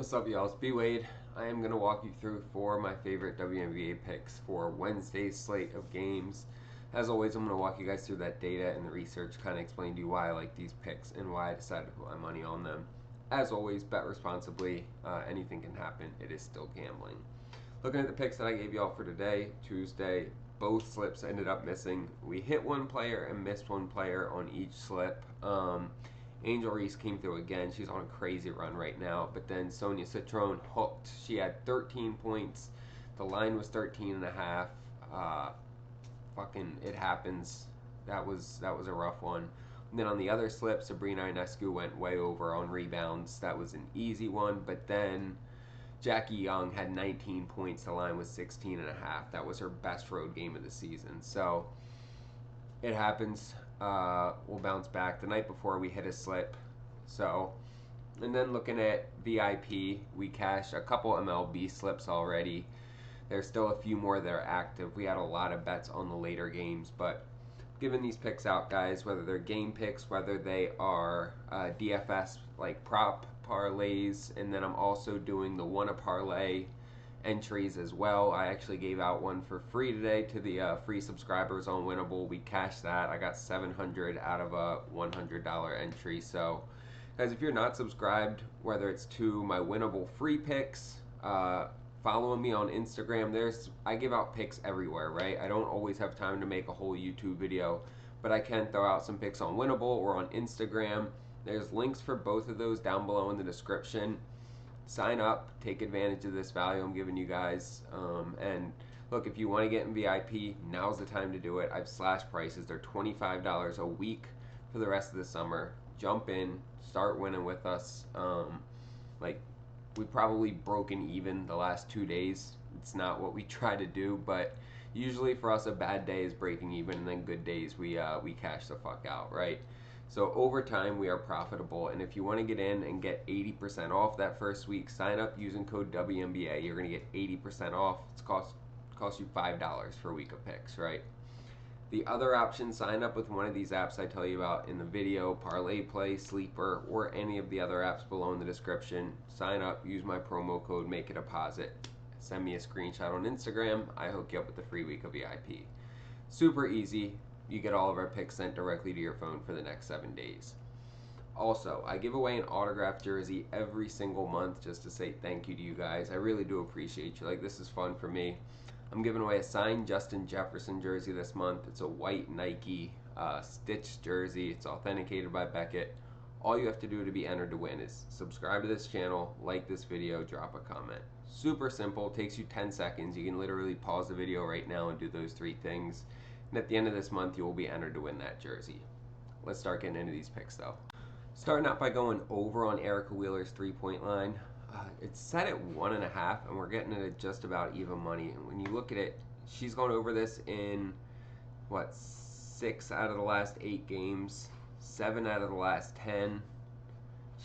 What's up, y'all? It's BWADE. I am going to walk you through 4 of my favorite WNBA picks for Wednesday's slate of games. As always, I'm going to walk you guys through that data and the research, kind of explain to you why I like these picks and why I decided to put my money on them. As always, bet responsibly. Anything can happen. It is still gambling. Looking at the picks that I gave y'all for today, Tuesday, both slips ended up missing. We hit one player and missed one player on each slip. Angel Reese came through again. She's on a crazy run right now. But then Sonia Citron hooked. She had 13 points. The line was 13.5. It happens. That was a rough one. And then on the other slip, Sabrina Ionescu went way over on rebounds. That was an easy one. But then Jackie Young had 19 points. The line was 16.5. That was her best road game of the season. So it happens. We'll bounce back. The night before we hit a slip. So, and then looking at VIP, we cashed a couple MLB slips already. There's still a few more that are active. We had a lot of bets on the later games, but giving these picks out, guys, whether they're game picks, whether they are DFS like prop parlays, and then I'm also doing the one a parlay entries as well. I actually gave out one for free today to the free subscribers on Winnable. We cashed that. I got $700 out of a $100 entry. So guys, if you're not subscribed, whether it's to my Winnable free picks, following me on Instagram, I give out picks everywhere, right? I don't always have time to make a whole YouTube video, but I can throw out some picks on Winnable or on Instagram. There's links for both of those down below in the description. Sign up, take advantage of this value I'm giving you guys. And look, if you want to get in VIP, now's the time to do it. I've slashed prices. They're $25 a week for the rest of the summer. Jump in, start winning with us. We've probably broken even the last 2 days. It's not what we try to do, but usually for us a bad day is breaking even, and then good days we cash the fuck out, right? So over time we are profitable, and if you want to get in and get 80% off that first week, sign up using code WNBA. You're going to get 80% off. It's cost you $5 for a week of picks, right? The other option, sign up with one of these apps I tell you about in the video, Parlay, Play, Sleeper, or any of the other apps below in the description. Sign up, use my promo code, make a deposit. Send me a screenshot on Instagram. I hook you up with the free week of VIP. Super easy. You get all of our picks sent directly to your phone for the next 7 days. Also, I give away an autographed jersey every single month just to say thank you to you guys. I really do appreciate you. Like, this is fun for me. I'm giving away a signed Justin Jefferson jersey this month. It's a white Nike stitched jersey. It's authenticated by Beckett. All you have to do to be entered to win is subscribe to this channel, like this video, drop a comment. Super simple, takes you 10 seconds. You can literally pause the video right now and do those 3 things. And at the end of this month, you will be entered to win that jersey. Let's start getting into these picks, though. Starting out by going over on Erica Wheeler's three-point line. It's set at 1.5, and we're getting it at just about even money. And when you look at it, she's gone over this in, 6 out of the last 8 games, 7 out of the last 10.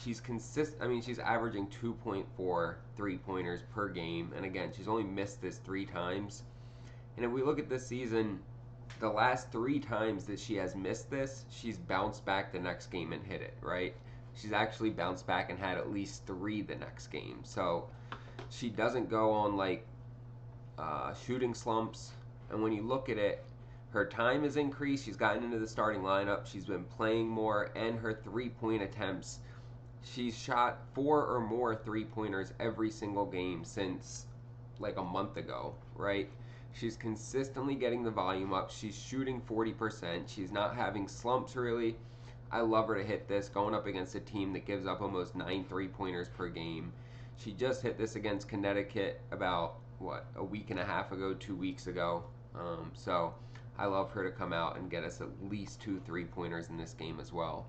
She's she's averaging 2.4 three-pointers per game. And again, she's only missed this 3 times. And if we look at this season, the last 3 times that she has missed this, she's bounced back the next game and hit it, right? She's actually bounced back and had at least 3 the next game. So she doesn't go on shooting slumps. And when you look at it, her time has increased. She's gotten into the starting lineup. She's been playing more, and her 3-point attempts. She's shot 4 or more 3-pointers every single game since a month ago, right? She's consistently getting the volume up. She's shooting 40%. She's not having slumps, really. I love her to hit this, going up against a team that gives up almost 9 3-pointers per game. She just hit this against Connecticut about, a week and a half ago, 2 weeks ago. So I love her to come out and get us at least 2 3-pointers in this game as well.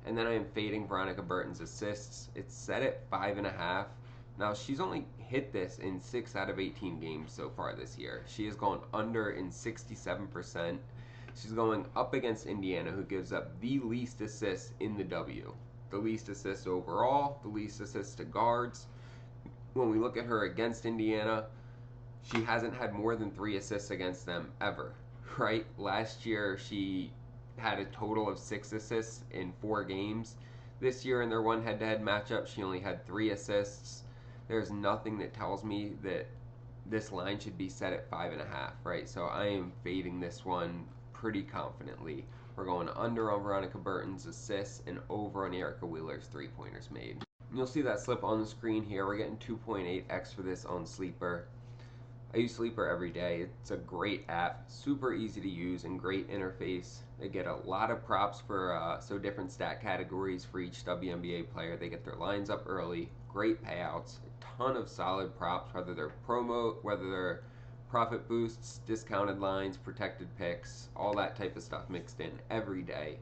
And then I am fading Veronica Burton's assists. It's set at 5.5. Now, she's only hit this in 6 out of 18 games so far this year. She has gone under in 67%. She's going up against Indiana, who gives up the least assists in the W. The least assists overall, the least assists to guards. When we look at her against Indiana, she hasn't had more than 3 assists against them ever, right? Last year, she had a total of 6 assists in 4 games. This year in their one head-to-head matchup, she only had 3 assists. there's nothing that tells me that this line should be set at 5.5, right? So I am fading this one pretty confidently. We're going under on Veronica Burton's assists and over on Erica Wheeler's 3-pointers made. You'll see that slip on the screen here. We're getting 2.8x for this on Sleeper. I use Sleeper every day. It's a great app, super easy to use and great interface. They get a lot of props for different stat categories for each WNBA player. They get their lines up early, great payouts, a ton of solid props, whether they're profit boosts, discounted lines, protected picks, all that type of stuff mixed in every day.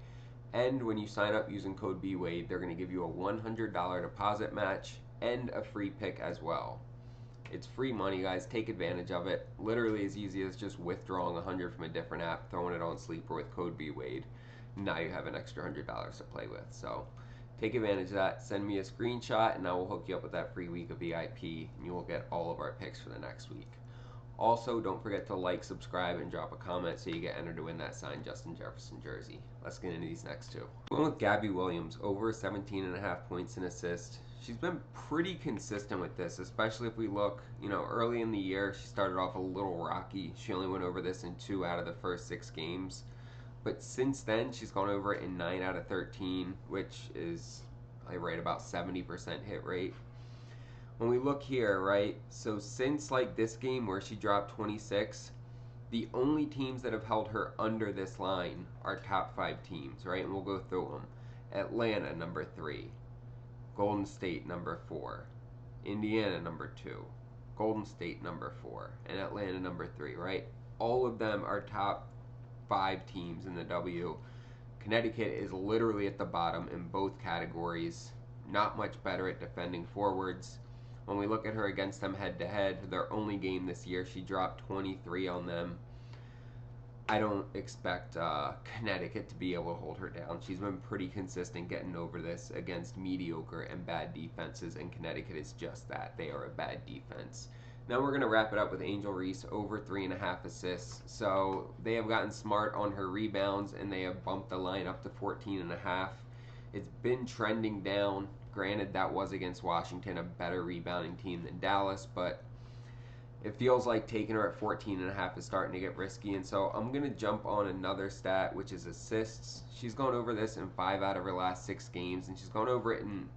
And when you sign up using code BWADE, they're going to give you a $100 deposit match and a free pick as well. It's free money, guys. Take advantage of it. Literally as easy as just withdrawing 100 from a different app, throwing it on Sleeper with code BWADE. Now you have an extra $100 to play with. So take advantage of that. Send me a screenshot and I will hook you up with that free week of VIP and you will get all of our picks for the next week. Also, don't forget to like, subscribe, and drop a comment so you get entered to win that signed Justin Jefferson jersey. Let's get into these next two. Going with Gabby Williams, over 17.5 points and assists. She's been pretty consistent with this, especially if we look, early in the year, she started off a little rocky. She only went over this in 2 out of the first 6 games. But since then, she's gone over it in 9 out of 13, which is right about 70% hit rate. When we look here, right, so since this game where she dropped 26, the only teams that have held her under this line are top 5 teams, right? And we'll go through them. Atlanta, number 3. Golden State, number 4. Indiana, number 2. Golden State, number 4. And Atlanta, number 3, right? All of them are top 5 teams in the W. Connecticut is literally at the bottom in both categories. Not much better at defending forwards. When we look at her against them head-to-head, their only game this year, she dropped 23 on them. I don't expect Connecticut to be able to hold her down. She's been pretty consistent getting over this against mediocre and bad defenses, and Connecticut is just that. They are a bad defense. Now we're going to wrap it up with Angel Reese, over 3.5 assists. So they have gotten smart on her rebounds, and they have bumped the line up to 14.5. It's been trending down. Granted, that was against Washington, a better rebounding team than Dallas, but it feels like taking her at 14.5 is starting to get risky, and so I'm going to jump on another stat, which is assists. She's gone over this in 5 out of her last 6 games, and she's gone over it in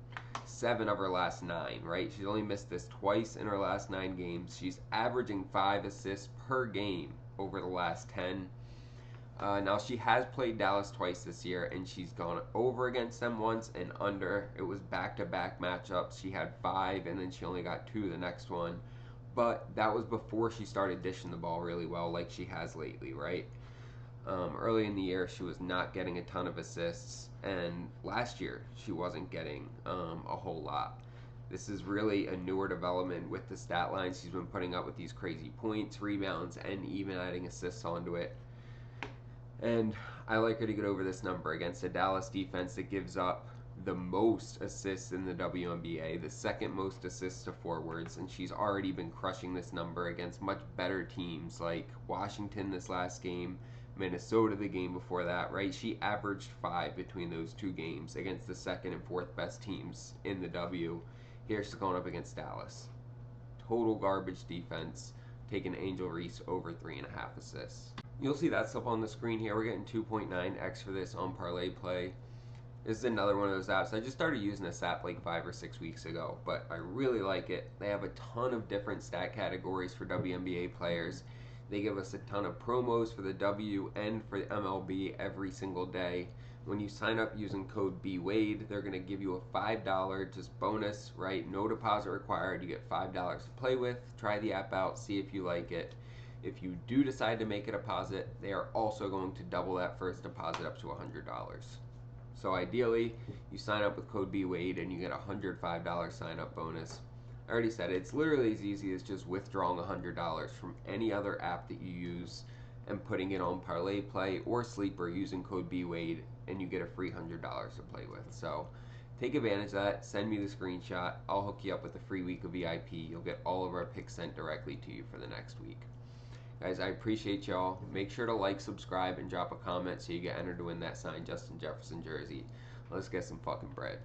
7 of her last 9, right? She's only missed this twice in her last 9 games. She's averaging 5 assists per game over the last 10. Now, she has played Dallas twice this year, and she's gone over against them once and under. It was back-to-back matchups. She had 5, and then she only got 2 the next one. But that was before she started dishing the ball really well like she has lately, right? Early in the year, she was not getting a ton of assists, and last year, she wasn't getting a whole lot. This is really a newer development with the stat lines she's been putting up with these crazy points, rebounds, and even adding assists onto it. And I like her to get over this number against a Dallas defense that gives up the most assists in the WNBA, the second most assists to forwards, and she's already been crushing this number against much better teams like Washington this last game, Minnesota the game before that, right? She averaged 5 between those 2 games against the second and fourth best teams in the W. Here she's going up against Dallas. Total garbage defense, taking Angel Reese over 3.5 assists. You'll see that stuff on the screen here. We're getting 2.9x for this on Parlay Play. This is another one of those apps. I just started using this app 5 or 6 weeks ago, but I really like it. They have a ton of different stat categories for WNBA players. They give us a ton of promos for the W and for the MLB every single day. When you sign up using code BWADE, they're going to give you a $5 just bonus, right? No deposit required. You get $5 to play with. Try the app out. See if you like it. If you do decide to make a deposit, they are also going to double that first deposit up to $100. So ideally, you sign up with code BWADE and you get a $105 sign up bonus. I already said it, it's literally as easy as just withdrawing $100 from any other app that you use and putting it on Parlay Play or Sleeper using code BWADE, and you get a free $100 to play with. So take advantage of that. Send me the screenshot. I'll hook you up with a free week of VIP. You'll get all of our picks sent directly to you for the next week. Guys, I appreciate y'all. Make sure to like, subscribe, and drop a comment so you get entered to win that signed Justin Jefferson jersey. Let's get some fucking bread.